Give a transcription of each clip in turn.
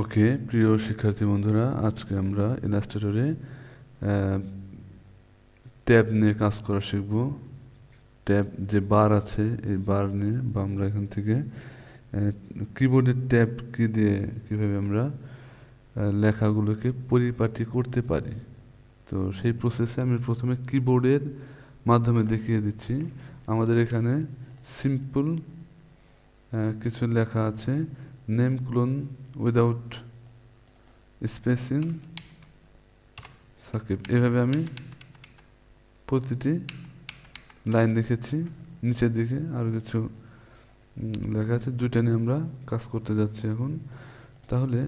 ওকে, প্রিয় শিক্ষার্থী বন্ধুরা, আজকে আমরা ইলাস্ট্রেটরে ট্যাব নিয়ে কাজ করা শিখব। ট্যাব যে বার আছে এই বার নিয়ে, বা আমরা এখান থেকে কিবোর্ডের ট্যাব কি দিয়ে কীভাবে আমরা লেখাগুলোকে পরিপাটি করতে পারি। তো সেই প্রসেসে আমি প্রথমে কিবোর্ডের মাধ্যমে দেখিয়ে দিচ্ছি। আমাদের এখানে সিম্পল কিছু লেখা আছে, name clone without spacing Sakib, এভাবে আমি প্রতিটি লাইন লিখেছি। নিচের দিকে আরও কিছু লেখা আছে, দুইটা নিয়ে আমরা কাজ করতে যাচ্ছি এখন। তাহলে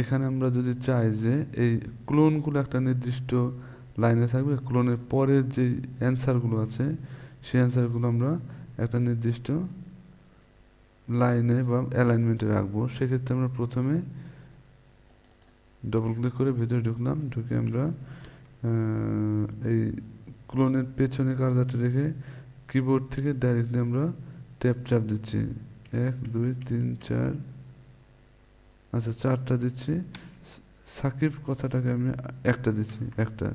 এখানে আমরা যদি চাই যে এই ক্লোনগুলো একটা নির্দিষ্ট লাইনে থাকবে, ক্লোনের পরের যে অ্যান্সারগুলো আছে সেই অ্যান্সারগুলো আমরা একটা নির্দিষ্ট লাইনে বা অ্যালাইনমেন্টে রাখবো। সেক্ষেত্রে আমরা প্রথমে ডবল ক্লিক করে ভেতরে ঢুকলাম, ঢুকে আমরা এই ক্লোনের পেছনে কার্সারটা রেখে কিবোর্ড থেকে ডাইরেক্টলি আমরা ট্যাব চাপ দিচ্ছি। 1 2 3 4, আচ্ছা 4টা দিচ্ছি। সাকিব কথাটাকে আমি একটা দিচ্ছি, একটা।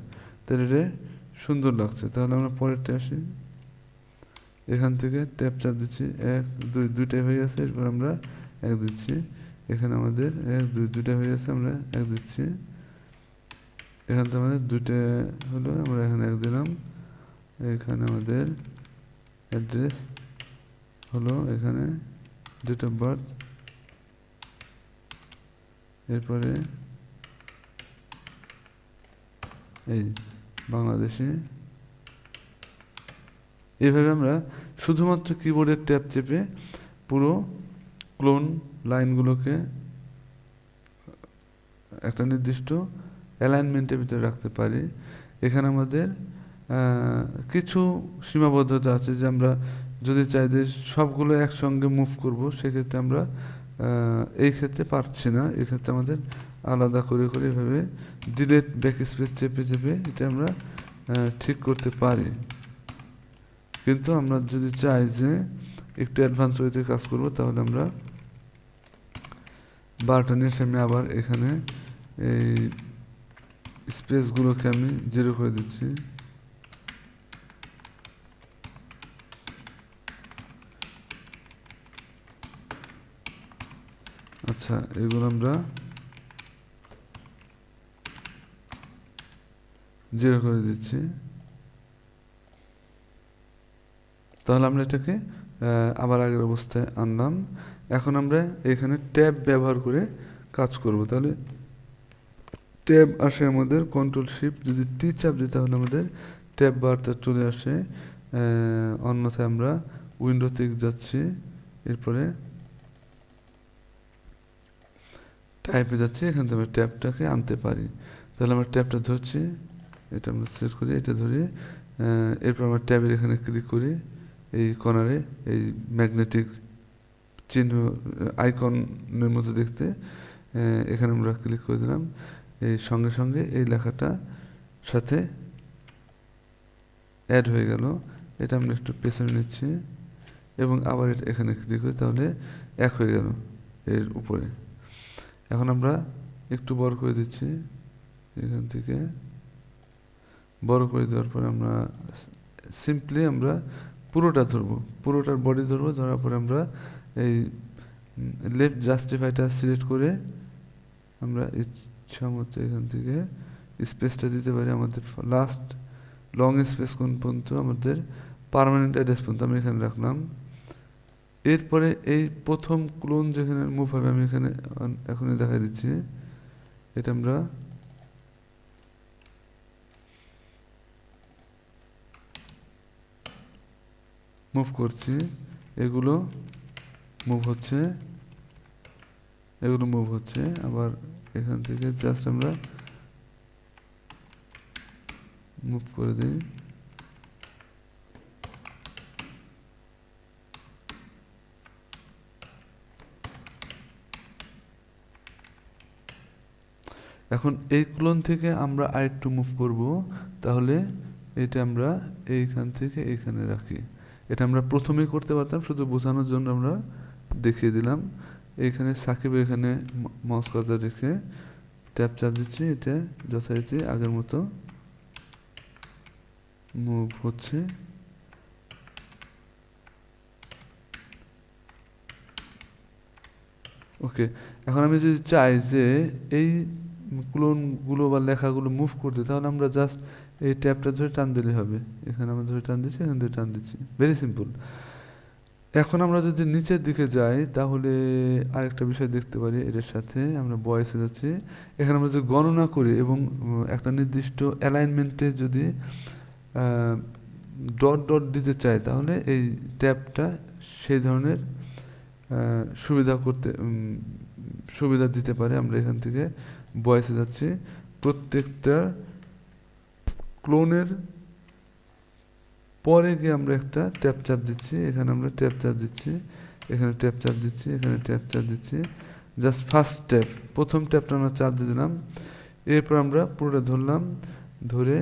তাহলে এটা সুন্দর লাগছে। তাহলে আমরা পরেরটা আসি, এখান থেকে ট্যাব চাপ দিচ্ছি, 1 2, দুইটাই হয়ে গেছে। এরপর আমরা 1 দিচ্ছি। এখানে আমাদের 1 2, দুইটা হয়ে গেছে, আমরা 1 দিচ্ছি। এখান থেকে আমাদের দুইটা হলো, আমরা এখানে 1 দিলাম। এখানে আমাদের অ্যাড্রেস হলো, এখানে ডেট অফ বার্থ, এরপরে এই বাংলাদেশে। এইভাবে আমরা শুধুমাত্র কিবোর্ডের ট্যাব চেপে পুরো ক্লোন লাইনগুলোকে একটা নির্দিষ্ট অ্যালাইনমেন্টের ভিতরে রাখতে পারি। এখানে আমাদের কিছু সীমাবদ্ধতা আছে, যে আমরা যদি চাই যে সবগুলো একসঙ্গে মুভ করব, সেক্ষেত্রে আমরা এই ক্ষেত্রে পারছি না। এক্ষেত্রে আমাদের আলাদা করে করে এভাবে ডিলেট ব্যাক স্পেস চেপে চেপে এটা আমরা ঠিক করতে পারি। কিন্তু আমরা যদি চাই যে একটু অ্যাডভান্স ওয়েতে কাজ করব, তাহলে আমরা বাটনের সামনে আবার এখানে এই স্পেসগুলোকে আমি 0 করে দিচ্ছি। আচ্ছা, এগুলো আমরা 0 করে দিচ্ছি। তাহলে আমরা এটাকে আবার আগের অবস্থায় আনলাম। এখন আমরা এখানে ট্যাব ব্যবহার করে কাজ করব। তাহলে ট্যাব আসে আমাদের কন্ট্রোল শিফট, যদি টি চাপ দিই তাহলে আমাদের ট্যাব বারটা চলে আসে। অন্যথায় আমরা উইন্ডোতে যাচ্ছি, এরপরে টাইপে যাচ্ছি, এখান থেকে আমরা ট্যাবটাকে আনতে পারি। তাহলে আমরা ট্যাবটা ধরছি, এটা আমরা সিলেক্ট করি, এটা ধরি। এরপর আমরা ট্যাবের এখানে ক্লিক করি, এই কর্নারে এই ম্যাগনেটিক চিহ্ন আইকনের মতো দেখতে, এখানে আমরা ক্লিক করে দিলাম। এই সঙ্গে সঙ্গে এই লেখাটা সাথে অ্যাড হয়ে গেল। এটা আমরা একটু পেছনে নিচ্ছি এবং আবার এখানে ক্লিক করি, তাহলে 1 হয়ে গেল এর উপরে। এখন আমরা একটু বড় করে দিচ্ছি, এখান থেকে বড় করে দেওয়ার পরে আমরা সিম্পলি আমরা পুরোটা ধরবো, পুরোটার বডি ধরবো। ধরার পরে আমরা এই লেফট জাস্টিফাইটা সিলেক্ট করে আমরা ইচ্ছা মতো এখান থেকে স্পেসটা দিতে পারি। আমাদের লাস্ট লং স্পেস কোন পর্যন্ত, আমাদের পার্মানেন্ট অ্যাড্রেস পর্যন্ত আমি এখানে রাখলাম। এরপরে এই প্রথম ক্লোন যেখানে মুভ হবে, আমি এখানে এখনই দেখাই দিচ্ছি। এটা আমরা মুভ করছি, এগুলো মুভ হচ্ছে, এগুলো মুভ হচ্ছে। আবার এখান থেকে জাস্ট আমরা মুভ করে দিই। এখন এই ক্লোন থেকে আমরা আরেকটু মুভ করব, তাহলে এটা আমরা এইখান থেকে এইখানে রাখি। এটা আমরা প্রথমেই করতে পারতাম, শুধু বোঝানোর জন্য আমরা দেখিয়ে দিলাম। এইখানে সাকিব এখানে মাউস কার্সার রেখে ট্যাপ চাপ দিচ্ছি, এটা যথারীতি আগের মতো মুভ হচ্ছে। ওকে, এখন আমি যদি চাই যে এই ক্লোনগুলো বা লেখাগুলো মুভ করতে, তাহলে আমরা জাস্ট এই ট্যাবটা ধরে টান দিলে হবে। এখানে আমরা ধরে টান দিচ্ছি, এখানে ধরে টান দিচ্ছি, ভেরি সিম্পল। এখন আমরা যদি নিচের দিকে যাই তাহলে আরেকটা বিষয় দেখতে পারি এটার সাথে। আমরা বয়সে যাচ্ছি, এখানে আমরা যদি গণনা করি এবং একটা নির্দিষ্ট অ্যালাইনমেন্টে যদি ডট ডট দিতে চাই, তাহলে এই ট্যাবটা সেই ধরনের সুবিধা দিতে পারে। আমরা এখান থেকে বয়সে যাচ্ছি, প্রত্যেকটা ক্লোনের পরে গিয়ে আমরা একটা ট্যাপ চাপ দিচ্ছি, এখানে আমরা ট্যাপ চাপ দিচ্ছি, এখানে ট্যাপ চাপ দিচ্ছি, এখানে ট্যাপ চাপ দিচ্ছি, জাস্ট ফার্স্ট ট্যাপ, প্রথম ট্যাপটা আমরা চাপ দিয়ে দিলাম। এরপর আমরা পুরোটা ধরলাম, ধরে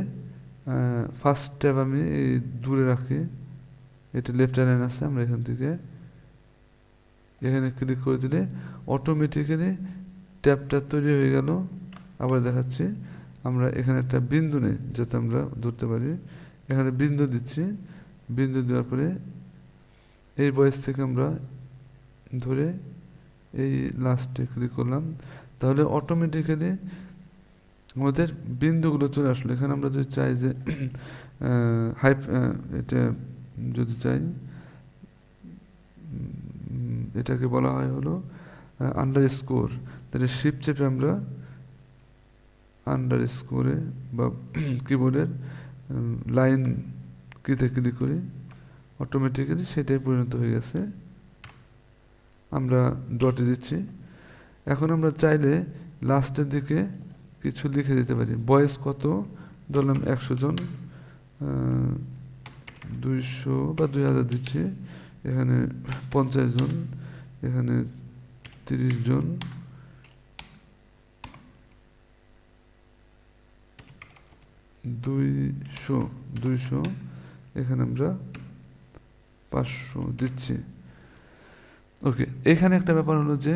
ফার্স্ট ট্যাপ আমি এই দূরে রাখি, এটা লেফট অ্যালাইন আছে, আমরা এখান থেকে এখানে ক্লিক করে দিলে অটোমেটিক্যালি ট্যাপটা তৈরি হয়ে গেল। আবার দেখাচ্ছি, আমরা এখানে একটা বিন্দু নেই যাতে আমরা ধরতে পারি, এখানে বিন্দু দিচ্ছি, বিন্দু দেওয়ার পরে এই বয়স থেকে আমরা ধরে এই লাস্টে ক্লিক করলাম, তাহলে অটোমেটিক্যালি আমাদের বিন্দুগুলো চলে আসলো। এখানে আমরা যদি চাই যে এটা যদি চাই, এটাকে বলা হয় হলো আন্ডার স্কোর, তাহলে শিফট চেপে আমরা আন্ডার স্কোরে বা কিবোর্ডের লাইন কিতে ক্লিক করি, অটোমেটিক্যালি সেটাই পরিণত হয়ে গেছে। আমরা ডটে দিচ্ছি। এখন আমরা চাইলে লাস্টের দিকে কিছু লিখে দিতে পারি, বয়স কত ধরলাম 100 জন, 200 বা 2000 দিচ্ছি, এখানে 50 জন, এখানে 30 জন, 200, এখানে আমরা 500 দিচ্ছি। ওকে, এখানে একটা ব্যাপার হলো যে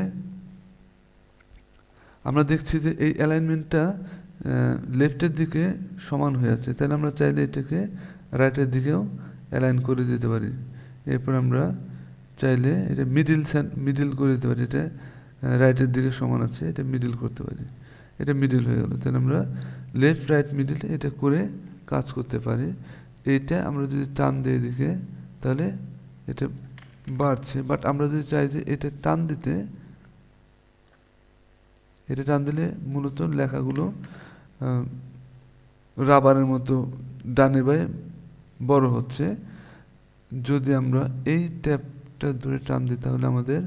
আমরা দেখছি যে এই অ্যালাইনমেন্টটা লেফটের দিকে সমান হয়ে আছে, তাহলে আমরা চাইলে এটাকে রাইটের দিকেও অ্যালাইন করে দিতে পারি। এরপর আমরা চাইলে এটা মিডিল করে দিতে পারি, এটা রাইটের দিকে সমান আছে, এটা মিডিল করতে পারি, এটা মিডিল হয়ে গেল। তাহলে আমরা লেফট রাইট মিডিল এটা করে কাজ করতে পারি। এইটা আমরা যদি টান দিই এদিকে তাহলে এটা বাড়ছে, বাট আমরা যদি চাই যে এটা টান দিতে, এটা টান দিলে মূলত লেখাগুলো রাবারের মতো ডানে বায়ে বড় হচ্ছে। যদি আমরা এই ট্যাপটা ধরে টান দিই তাহলে আমাদের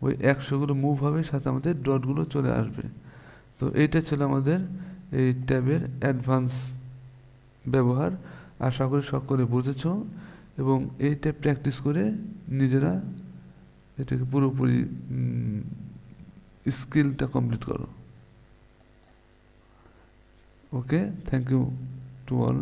ওই 100গুলো মুভ হবে, সাথে আমাদের ডটগুলো চলে আসবে। তো এইটা ছিল আমাদের এই ট্যাবের অ্যাডভান্স ব্যবহার। আশা করি সকলে বুঝেছ এবং এইটা প্র্যাকটিস করে নিজেরা এটাকে পুরোপুরি স্কিলটা কমপ্লিট করো। ওকে, থ্যাংক ইউ টু অল।